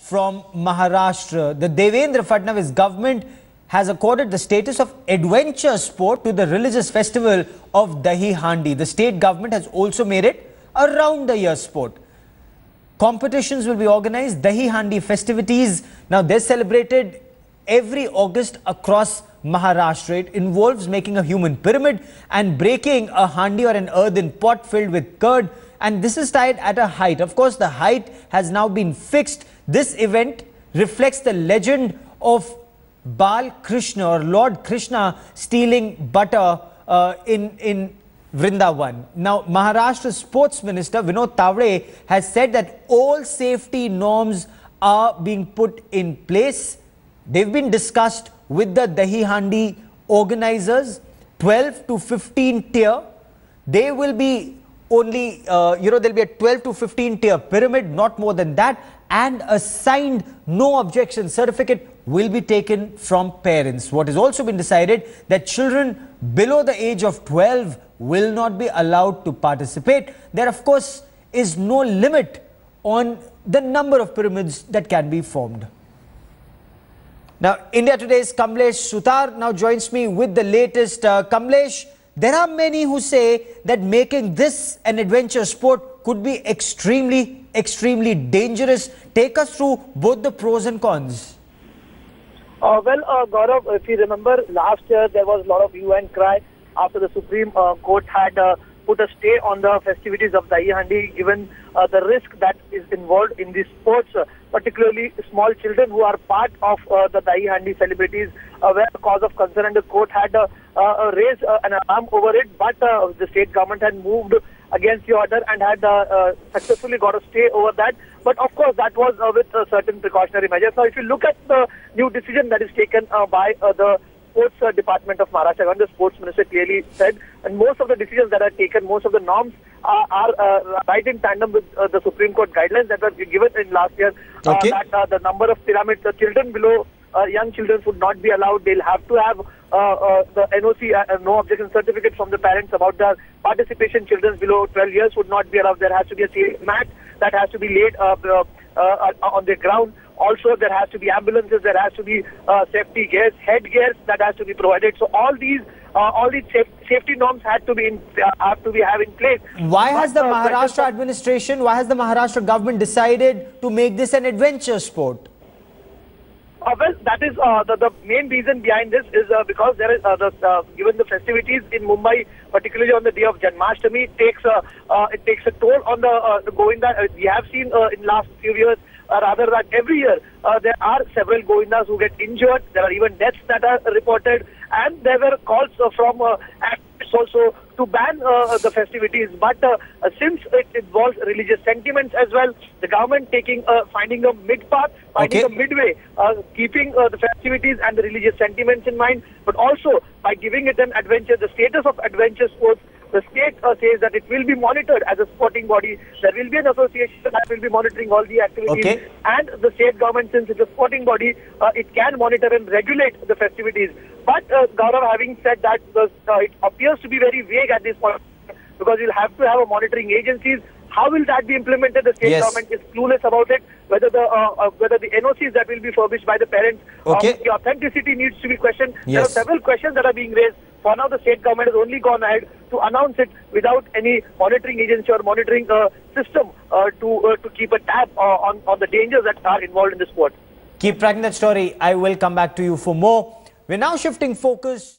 from Maharashtra. The Devendra Fadnavis government has accorded the status of adventure sport to the religious festival of Dahi Handi. The state government has also made it a round-the-year sport. Competitions will be organized. Dahi Handi festivities, now they're celebrated every August across Maharashtra. It involves making a human pyramid and breaking a handi or an earthen pot filled with curd. And this is tied at a height. Of course, the height has now been fixed. This event reflects the legend of Bal Krishna or Lord Krishna stealing butter in Vrindavan. Now, Maharashtra Sports Minister Vinod Tavade has said that all safety norms are being put in place. They've been discussed with the Dahi Handi organizers, 12 to 15 tier. They will be only, there'll be a 12 to 15 tier pyramid, not more than that. And a signed no objection certificate will be taken from parents. What has also been decided that children below the age of 12 will not be allowed to participate. There, of course, is no limit on the number of pyramids that can be formed. Now, India Today's Kamlesh Sutar now joins me with the latest. Kamlesh, there are many who say that making this an adventure sport could be extremely dangerous. Take us through both the pros and cons. Gaurav, if you remember, last year there was a lot of hue and cry after the Supreme Court had put a stay on the festivities of Dahi Handi, given the risk that is involved in these sports, particularly small children who are part of the Dahi Handi celebrities, were a cause of concern, and the court had raised an alarm over it, but the state government had moved against the order and had successfully got a stay over that. But of course, that was with certain precautionary measures. Now, if you look at the new decision that is taken by the Sports Department of Maharashtra, and the Sports Minister clearly said, and most of the decisions that are taken, most of the norms are right in tandem with the Supreme Court guidelines that were given in last year, that the number of pyramids, the children below, young children would not be allowed. They'll have to have the NOC, no objection certificate from the parents about their participation. Children below 12 years would not be allowed. There has to be a safe mat that has to be laid on the ground. Also, there has to be ambulances, there has to be safety gears, headgears that has to be provided. So all these safety norms have to be in place. Why has the Maharashtra administration, why has the Maharashtra government decided to make this an adventure sport? That is the main reason behind this is because there is given the festivities in Mumbai, particularly on the day of Janmashtami, it takes a toll on the Govinda. We have seen in last few years, rather that every year there are several Govindas who get injured. There are even deaths that are reported, and there were calls from activists also to ban the festivities. But since it involves religious sentiments as well, the government finding a mid-path, finding a midway, keeping the festivities and the religious sentiments in mind, but also by giving it an adventure, the status of adventure sports. The state says that it will be monitored as a sporting body. There will be an association that will be monitoring all the activities. And the state government, since it's a sporting body, it can monitor and regulate the festivities. But Gaurav, having said that, it appears to be very vague at this point, because you'll have to have a monitoring agencies. How will that be implemented? The state government is clueless about it. Whether the NOCs that will be furnished by the parents, the authenticity needs to be questioned. There are several questions that are being raised. For now, the state government has only gone ahead to announce it without any monitoring agency or monitoring system to keep a tab on the dangers that are involved in the sport. Keep tracking that story. I will come back to you for more. We're now shifting focus.